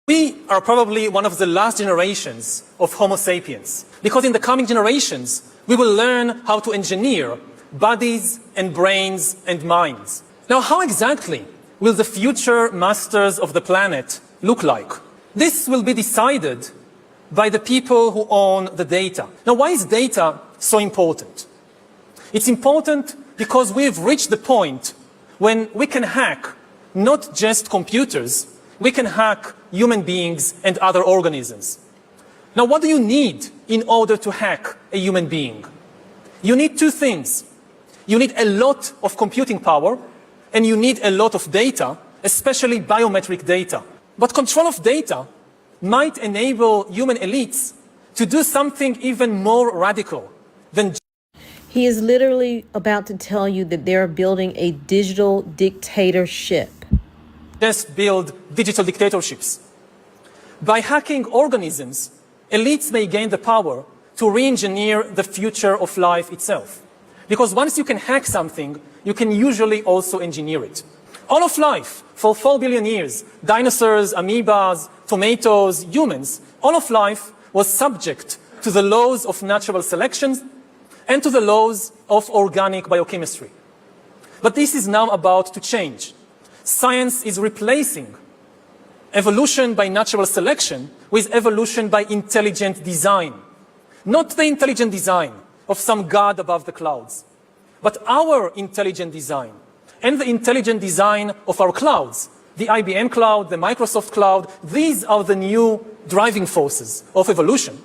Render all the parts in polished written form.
We are probably one of the last generations of Homo sapiens, because in the coming generations, we will learn how to engineer bodies and brains and minds. Now, how exactly will the future masters of the planet look like? This will be decided by the people who own the data. Now, why is data so important? It's important because we've reached the point when we can hack not just computers, we can hack human beings and other organisms. Now, what do you need in order to hack a human being? You need two things. You need a lot of computing power, and you need a lot of data, especially biometric data. But control of data might enable human elites to do something even more radical than... He is literally about to tell you that they're building a digital dictatorship. Just build digital dictatorships. By hacking organisms, elites may gain the power to re-engineer the future of life itself. Because once you can hack something, you can usually also engineer it. All of life, for 4 billion years, dinosaurs, amoebas, tomatoes, humans, all of life was subject to the laws of natural selection and to the laws of organic biochemistry. But this is now about to change. Science is replacing evolution by natural selection with evolution by intelligent design. Not the intelligent design of some god above the clouds, but our intelligent design and the intelligent design of our clouds, the IBM cloud, the Microsoft cloud. These are the new driving forces of evolution.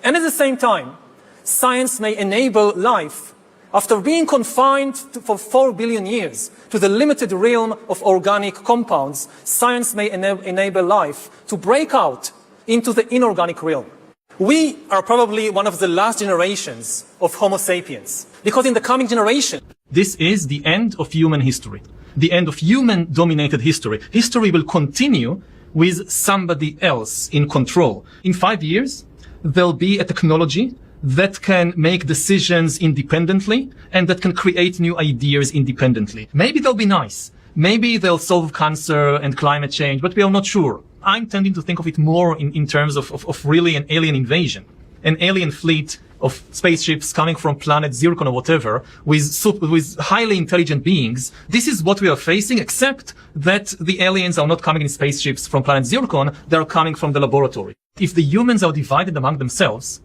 And at the same time, science may enable life, after being confined for 4 billion years to the limited realm of organic compounds. Science may enable life to break out into the inorganic realm. We are probably one of the last generations of Homo sapiens, because in the coming generation, this is the end of human history, the end of human-dominated history. History will continue with somebody else in control. In 5 years, there'll be a technology that can make decisions independently and that can create new ideas independently. Maybe they'll be nice. Maybe they'll solve cancer and climate change, but we are not sure. I'm tending to think of it more in terms of really an alien invasion, an alien fleet of spaceships coming from planet Zircon or whatever with highly intelligent beings. This is what we are facing, except that the aliens are not coming in spaceships from planet Zircon. They're coming from the laboratory. If the humans are divided among themselves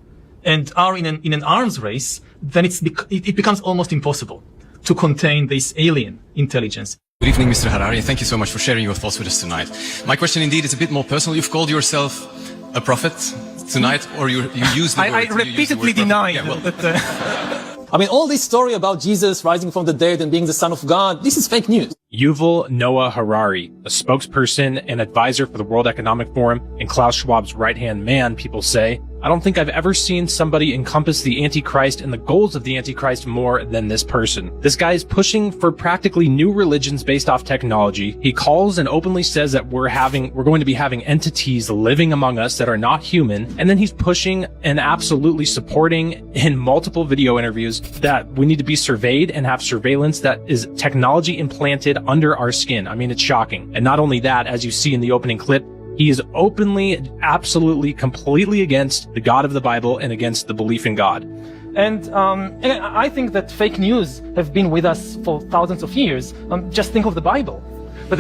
and are in an arms race, then it becomes almost impossible to contain this alien intelligence. Good evening, Mr. Harari. Thank you so much for sharing your thoughts with us tonight. My question indeed is a bit more personal. You've called yourself a prophet tonight, or you used the word. I repeatedly deny that. I mean, all this story about Jesus rising from the dead and being the Son of God, this is fake news. Yuval Noah Harari, a spokesperson and advisor for the World Economic Forum and Klaus Schwab's right-hand man, people say. I don't think I've ever seen somebody encompass the Antichrist and the goals of the Antichrist more than this person. This guy is pushing for practically new religions based off technology. He calls and openly says that we're going to be having entities living among us that are not human. And then he's pushing and absolutely supporting in multiple video interviews that we need to be surveyed and have surveillance that is technology implanted under our skin. I mean, it's shocking. And not only that, as you see in the opening clip, he is openly, absolutely, completely against the God of the Bible and against the belief in God. And I think that fake news have been with us for thousands of years. Just think of the Bible. But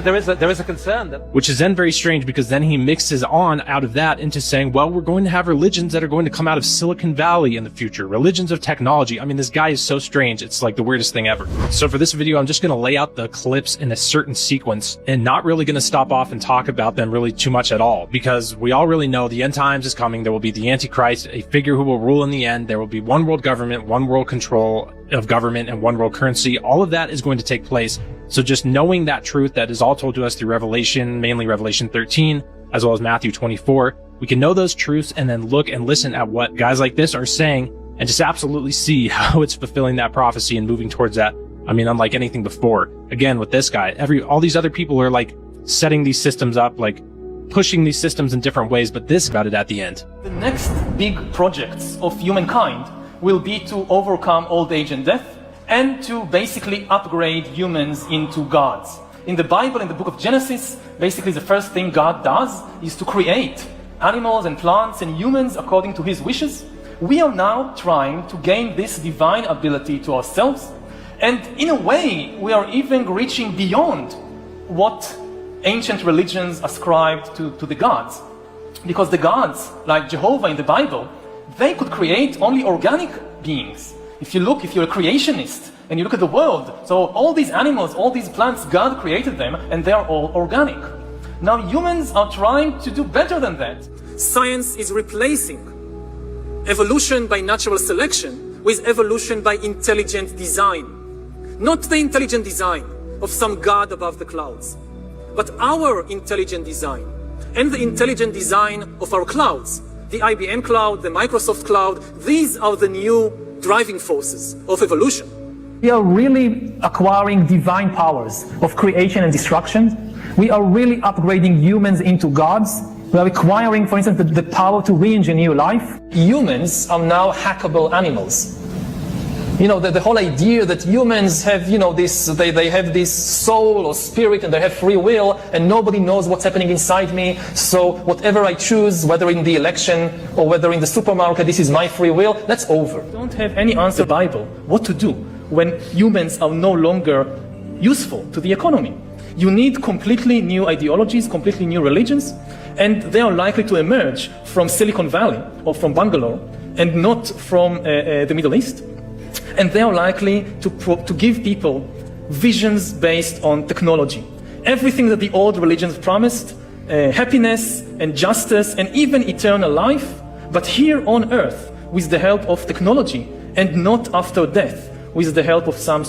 there is a concern that... Which is then very strange, because then he mixes on out of that into saying, well, we're going to have religions that are going to come out of Silicon Valley in the future. Religions of technology. I mean, this guy is so strange. It's like the weirdest thing ever. So for this video, I'm just going to lay out the clips in a certain sequence and not really going to stop off and talk about them really too much at all, because we all really know the end times is coming. There will be the Antichrist, a figure who will rule in the end. There will be one world government, one world control of government, and one world currency. All of that is going to take place. So just knowing that truth that is all told to us through Revelation, mainly Revelation 13, as well as Matthew 24, we can know those truths and then look and listen at what guys like this are saying and just absolutely see how it's fulfilling that prophecy and moving towards that. I mean, unlike anything before. Again, with this guy, all these other people are like setting these systems up, like pushing these systems in different ways, but this about it at the end. The next big projects of humankind will be to overcome old age and death, and to basically upgrade humans into gods. in the Bible, in the book of Genesis, basically the first thing God does is to create animals and plants and humans according to his wishes. We are now trying to gain this divine ability to ourselves, and in a way we are even reaching beyond what ancient religions ascribed to the gods. Because the gods, like Jehovah in the Bible, they could create only organic beings. If you're a creationist and you look at the world, so all these animals, all these plants, God created them and they are all organic. Now humans are trying to do better than that. Science is replacing evolution by natural selection with evolution by intelligent design. Not the intelligent design of some God above the clouds, but our intelligent design and the intelligent design of our clouds. The IBM cloud, the Microsoft cloud, these are the new driving forces of evolution. We are really acquiring divine powers of creation and destruction. We are really upgrading humans into gods. We are acquiring, for instance, the power to re-engineer life. Humans are now hackable animals. You know, the whole idea that humans have, you know, they have this soul or spirit and they have free will and nobody knows what's happening inside me. So whatever I choose, whether in the election or whether in the supermarket, this is my free will, that's over. Don't have any answer in the Bible what to do when humans are no longer useful to the economy. You need completely new ideologies, completely new religions, and they are likely to emerge from Silicon Valley or from Bangalore and not from the Middle East. And they are likely to give people visions based on technology. Everything that the old religions promised, happiness and justice and even eternal life, but here on earth with the help of technology and not after death with the help of some